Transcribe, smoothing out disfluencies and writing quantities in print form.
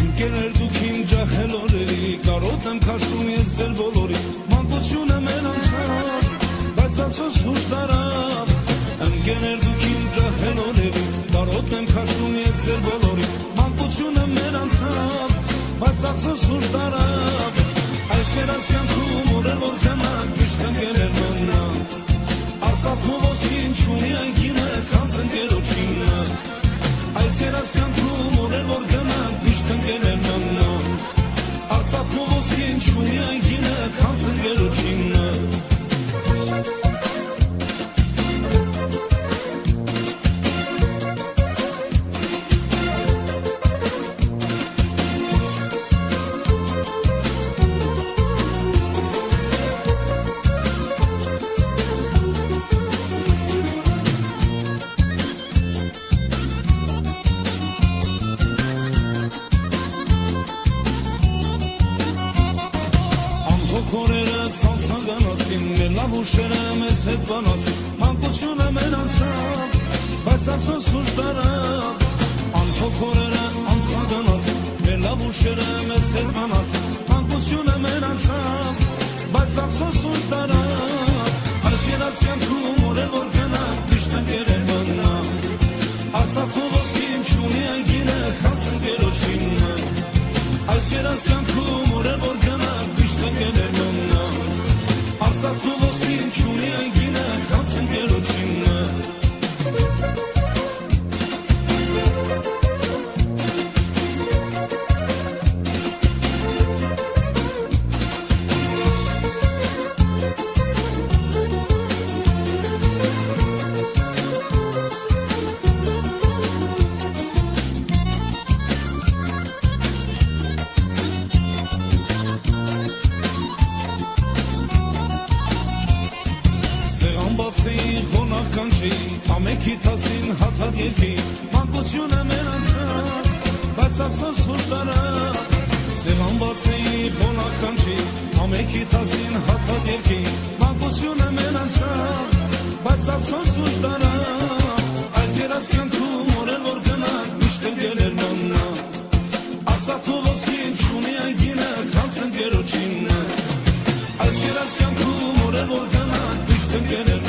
Ընկերներ դուք իմ ջահել օրերի, կարոտ եմ քաշում ես ձեր բոլորի, մանկությունը մեր անցավ, բայց ափսոս հուշ տարավ։ Ընկերներ դուք իմ ջահել օրերի, կարոտ եմ քաշում ես ձեր բոլորի, մանկությունը մեր անցավ, բայց ափսոս հուշ տարավ։ Այս երազանքում օրեր որ գնանք, միշտ ընկերներ մնանք, Արցախում ոսկին չունի այգինը, քանց ընկերոջինը։ Այս երազանքում օրեր որ գնանք, միշտ ընկերներ մնանք, Արցախում ոսկին չունի այգինը, քանց ընկերոջինը։ Քորերը սանսագանացին, մեր լավ ուշերը մեզ հետ բանացին, մանկությունը մեր անցավ, բայց ափսոս հուշ տարավ։ Անթոք քորերը անցագանացին, մեր լավ ուշերը մեզ հետ բանացին, մանկությունը մեր անցավ, բայց ափսոս հուշ տարավ։ Այս երազանքում օրեր որ գնանք, միշտ ընկերներ մնանք, Արցախում ոսկին չունի այգինը, քանց ընկերոջինը։ Այս երազանքում օրեր որ գնանք, միշտ ընկերներ մնանք, Արցախում ոսկին չունի այգինը, քանց ընկերոջինը։ Բացեին խոնավ կանչի, ամենքի թասին հաթատ երկի, մանկությունը մեր անցավ, բայց ափսոս հուշ տարավ։ Սեղան բացեին խոնավ կանչի, ամենքի թասին հաթատ երկի, մանկությունը մեր անցավ, բայց ափսոս հուշ տարավ։ Այս երազանքում օրեր որ գնանք, միշտ ընկերներ մնանք, Արցախում ոսկին չունի այգինը, քանց ընկերոջինը։ Այս երազանքում օրեր որ գնանք, միշտ ընկերներ